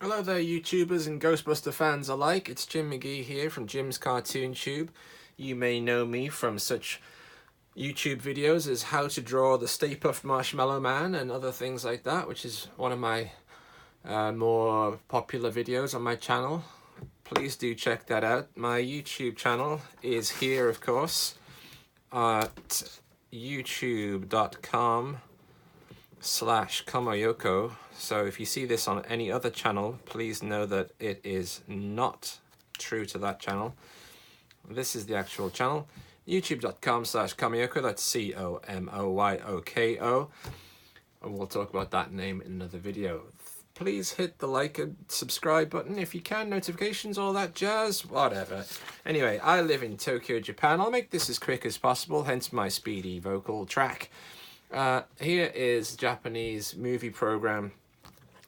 Hello there, YouTubers and Ghostbuster fans alike. It's Jim McGee here from Jim's Cartoon Tube. You may know me from such YouTube videos as how to draw the Stay Puft Marshmallow Man and other things like that, which is one of my more popular videos on my channel. Please do check that out. My YouTube channel is here, of course, at youtube.com/Kamoyoko. So if you see this on any other channel, please know that it is not true to that channel. This is the actual channel, youtube.com/Kamoyoko. That's COMOYOKO. And we'll talk about that name in another video. Please hit the like and subscribe button if you can, notifications, all that jazz, whatever. Anyway, I live in Tokyo, Japan. I'll make this as quick as possible, hence my speedy vocal track. Here is a Japanese movie program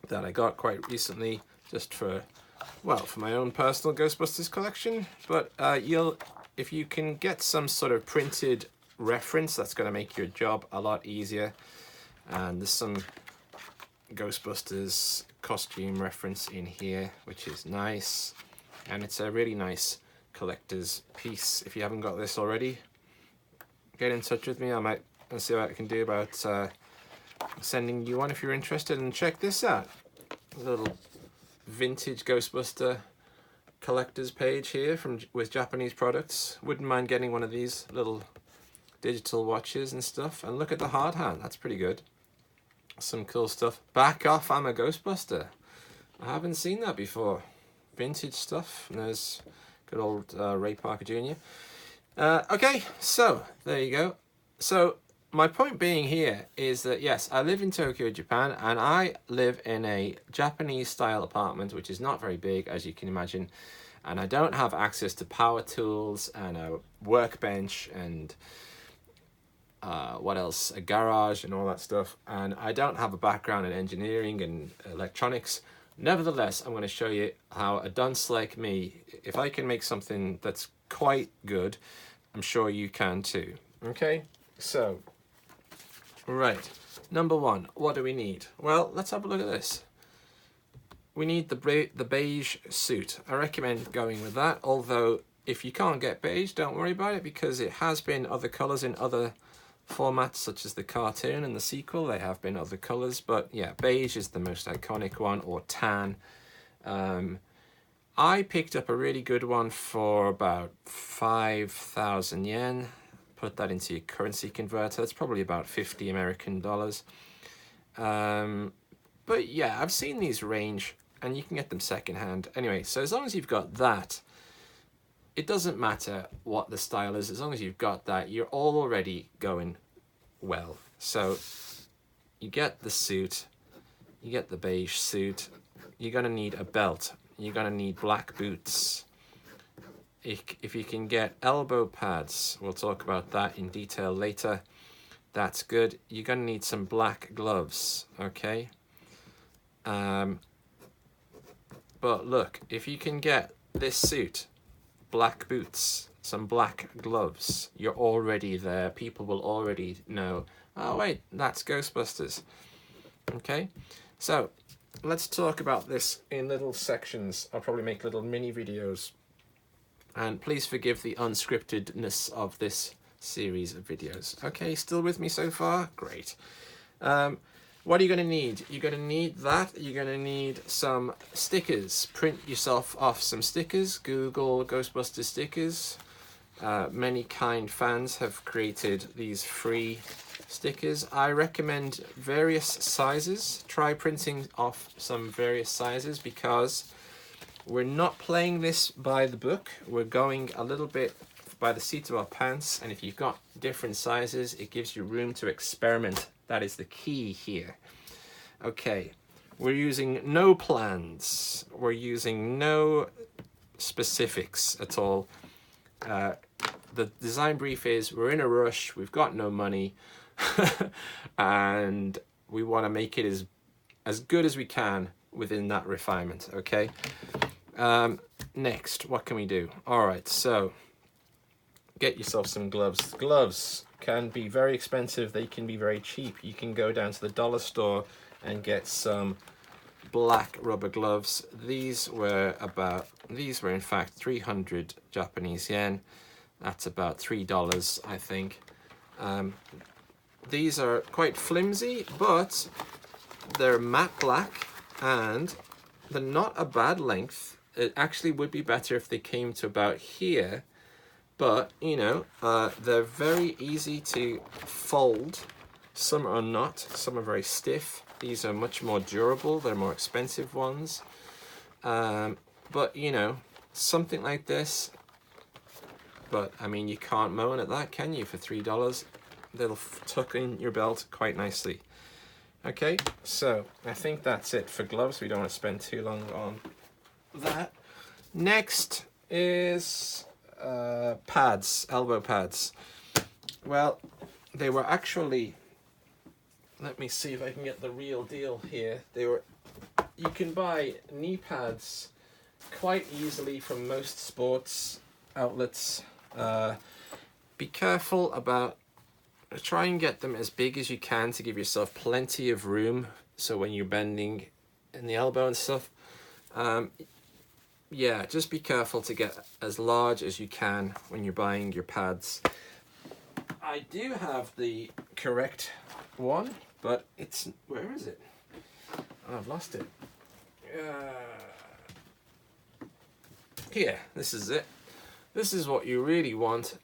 that I got quite recently, just for my own personal Ghostbusters collection. But if you can get some sort of printed reference, that's going to make your job a lot easier. And there's some Ghostbusters costume reference in here, which is nice. And it's a really nice collector's piece. If you haven't got this already, get in touch with me. I might see what I can do about sending you one if you're interested. And check this out, a little vintage Ghostbuster collector's page here with Japanese products. Wouldn't mind getting one of these little digital watches and stuff. And look at the hard hat, that's pretty good. Some cool stuff. Back off, I'm a Ghostbuster. I haven't seen that before. Vintage stuff. And there's good old Ray Parker Jr. Okay, so there you go. So my point being here is that, yes, I live in Tokyo, Japan, and I live in a Japanese-style apartment, which is not very big, as you can imagine, and I don't have access to power tools and a workbench and what else, a garage and all that stuff, and I don't have a background in engineering and electronics. Nevertheless, I'm going to show you how a dunce like me, if I can make something that's quite good, I'm sure you can too. Okay, so right, number one, what do we need? Well, let's have a look at this. We need the beige suit. I recommend going with that, although if you can't get beige, don't worry about it, because it has been other colours in other formats, such as the cartoon and the sequel. They have been other colours, but yeah, beige is the most iconic one, or tan. I picked up a really good one for about 5,000 yen. Put that into your currency converter, that's probably about 50 American dollars. But yeah, I've seen these range, and you can get them secondhand. Anyway, so as long as you've got that, it doesn't matter what the style is. As long as you've got that, you're all already going well. So you get the suit, you get the beige suit, you're going to need a belt, you're going to need black boots. If you can get elbow pads, we'll talk about that in detail later, that's good. You're going to need some black gloves, okay? But look, if you can get this suit, black boots, some black gloves, you're already there. People will already know, oh wait, that's Ghostbusters. Okay, so let's talk about this in little sections. I'll probably make little mini videos, and please forgive the unscriptedness of this series of videos. Okay, still with me so far? Great. What are you going to need? You're going to need that. You're going to need some stickers. Print yourself off some stickers. Google Ghostbusters stickers. Many kind fans have created these free stickers. I recommend various sizes. Try printing off some various sizes, because we're not playing this by the book. We're going a little bit by the seat of our pants, and if you've got different sizes, it gives you room to experiment. That is the key here. Okay, we're using no plans. We're using no specifics at all. The design brief is, we're in a rush, we've got no money, and we want to make it as good as we can within that refinement, okay? Next, what can we do? All right, so get yourself some gloves. Gloves can be very expensive, they can be very cheap. You can go down to the dollar store and get some black rubber gloves. These were in fact 300 Japanese yen. That's about $3, I think. These are quite flimsy, but they're matte black and they're not a bad length. It actually would be better if they came to about here, but you know, they're very easy to fold. Some are not, some are very stiff. These are much more durable, they're more expensive ones. But you know, something like this, but I mean, you can't moan at that, can you, for $3? They'll tuck in your belt quite nicely. Okay, so I think that's it for gloves. We don't want to spend too long on that. Next is pads, elbow pads. Well, they were actually, let me see if I can get the real deal here. You can buy knee pads quite easily from most sports outlets. Be careful about, try and get them as big as you can to give yourself plenty of room, so when you're bending in the elbow and stuff, yeah, just be careful to get as large as you can when you're buying your pads. I do have the correct one, but it's, where is it? Oh, I've lost it. Here, this is it. This is what you really want.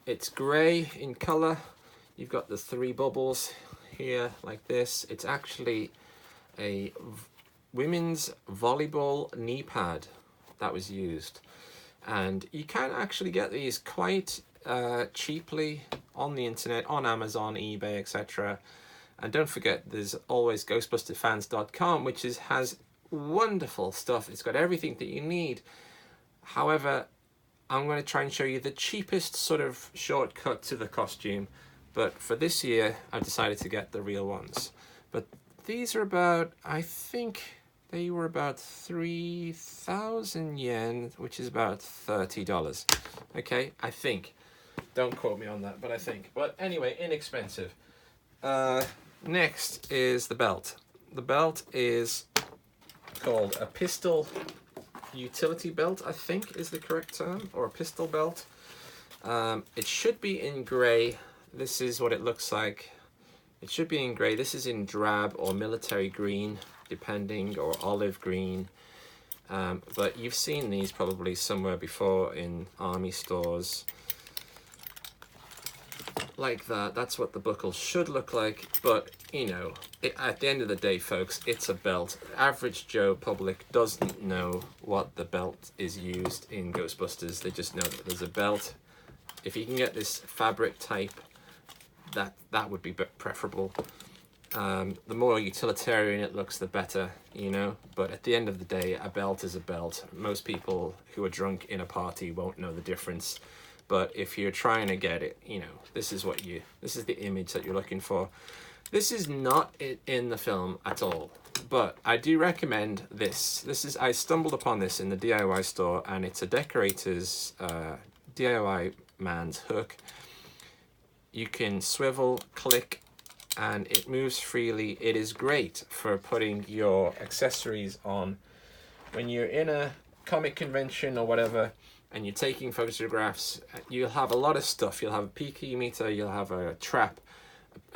It's grey in colour. You've got the 3 bubbles here like this. It's actually a women's volleyball knee pad that was used. And you can actually get these quite cheaply on the internet, on Amazon, eBay, etc. And don't forget, there's always ghostbusterfans.com, which has wonderful stuff. It's got everything that you need. However, I'm going to try and show you the cheapest sort of shortcut to the costume. But for this year, I decided to get the real ones. But these are about, I think they were about 3,000 yen, which is about $30. Okay, I think. Don't quote me on that, but I think. But anyway, inexpensive. Next is the belt. The belt is called a pistol utility belt, I think is the correct term, or a pistol belt. It should be in grey. This is what it looks like. It should be in grey. This is in drab or military green, depending, or olive green. But you've seen these probably somewhere before in army stores. Like that. That's what the buckle should look like. But, you know, at the end of the day, folks, it's a belt. Average Joe public doesn't know what the belt is used in Ghostbusters. They just know that there's a belt. If you can get this fabric type, that would be preferable. The more utilitarian it looks, the better, you know. But at the end of the day, a belt is a belt. Most people who are drunk in a party won't know the difference. But if you're trying to get it, you know, this is the image that you're looking for. This is not in the film at all, but I do recommend this. I stumbled upon this in the DIY store, and it's a decorator's DIY man's hook. You can swivel, click, and it moves freely. It is great for putting your accessories on when you're in a comic convention or whatever, and you're taking photographs. You'll have a lot of stuff. You'll have a PK meter, you'll have a trap,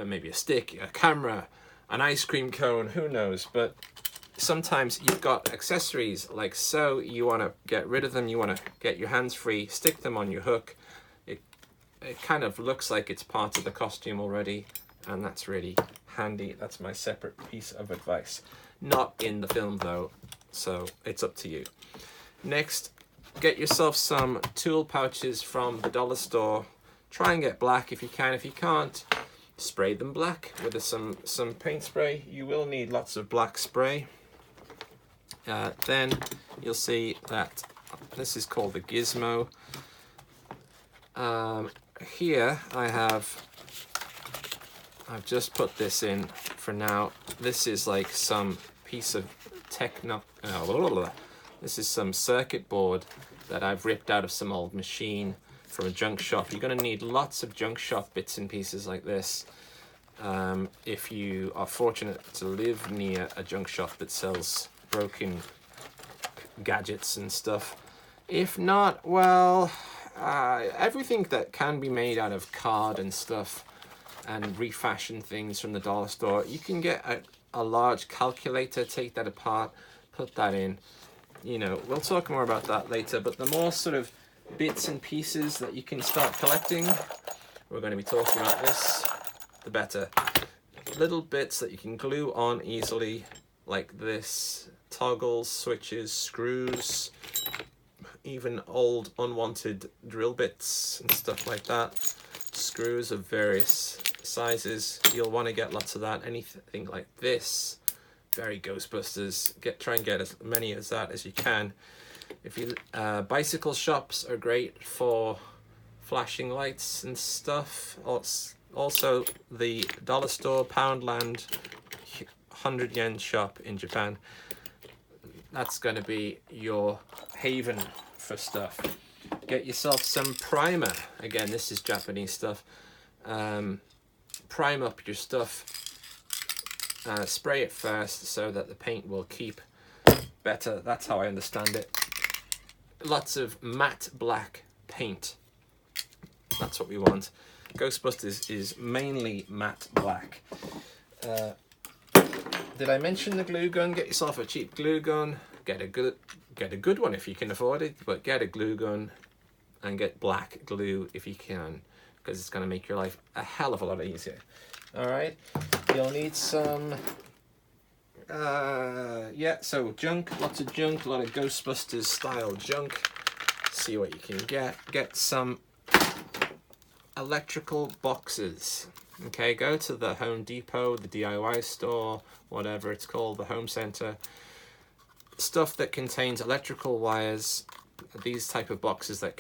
maybe a stick, a camera, an ice cream cone, who knows. But sometimes you've got accessories like so, you want to get rid of them, you want to get your hands free, stick them on your hook. It kind of looks like it's part of the costume already, and that's really handy. That's my separate piece of advice. Not in the film though, so it's up to you. Next, get yourself some tool pouches from the dollar store. Try and get black if you can. If you can't, spray them black with some paint spray. You will need lots of black spray. Then you'll see that this is called the gizmo. Here I've just put this in for now. This is like some piece of this is some circuit board that I've ripped out of some old machine from a junk shop. You're going to need lots of junk shop bits and pieces like this. if you are fortunate to live near a junk shop that sells broken gadgets and stuff. If not, well, everything that can be made out of card and stuff and refashion things from the dollar store, you can get a large calculator, take that apart, put that in. You know, we'll talk more about that later, but the more sort of bits and pieces that you can start collecting, we're going to be talking about this, the better. Little bits that you can glue on easily, like this, toggles, switches, screws, even old unwanted drill bits and stuff like that. Screws of various sizes, you'll want to get lots of that. Anything like this, very Ghostbusters, try and get as many as that as you can. If you bicycle shops are great for flashing lights and stuff. Also the dollar store, Poundland, 100 yen shop in Japan, that's going to be your haven for stuff. Get yourself some primer. Again, this is Japanese stuff. Prime up your stuff. Spray it first so that the paint will keep better. That's how I understand it. Lots of matte black paint. That's what we want. Ghostbusters is mainly matte black. Did I mention the glue gun? Get yourself a cheap glue gun. Get a good one if you can afford it, but get a glue gun and get black glue if you can, because it's going to make your life a hell of a lot easier. All right, you'll need some so junk, lots of junk, a lot of Ghostbusters style junk. See what you can get some electrical boxes. Okay, go to the Home Depot, the DIY store, whatever it's called, the home center. Stuff that contains electrical wires, these type of boxes that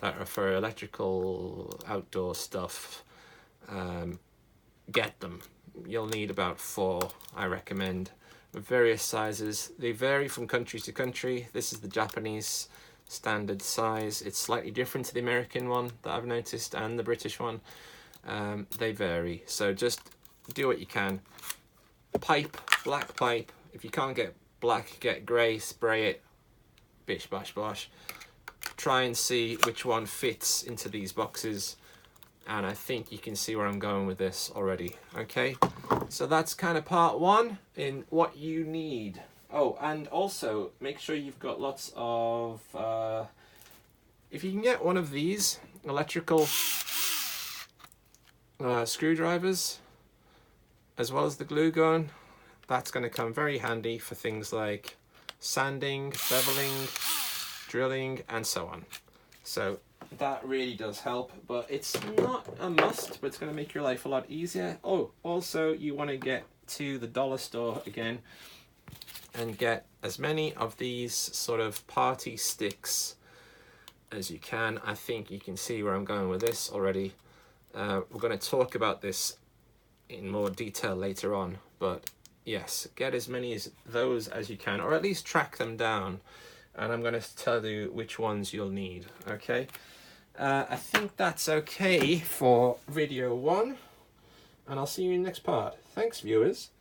are for electrical outdoor stuff, get them. You'll need about 4, I recommend, of various sizes. They vary from country to country. This is the Japanese standard size. It's slightly different to the American one that I've noticed, and the British one. They vary, so just do what you can. Pipe, black pipe. If you can't get black, get grey, spray it, bish bash bosh. Try and see which one fits into these boxes, and I think you can see where I'm going with this already. Okay, so that's kind of part 1 in what you need. Oh, and also make sure you've got lots of if you can get one of these electrical screwdrivers as well as the glue gun, that's going to come very handy for things like sanding, beveling, drilling, and so on. So that really does help, but it's not a must, but it's going to make your life a lot easier. Oh, also you want to get to the dollar store again and get as many of these sort of party sticks as you can. I think you can see where I'm going with this already. We're going to talk about this in more detail later on, but yes, get as many of those as you can, or at least track them down, and I'm going to tell you which ones you'll need. Okay, I think that's okay for video 1, and I'll see you in the next part. Thanks, viewers.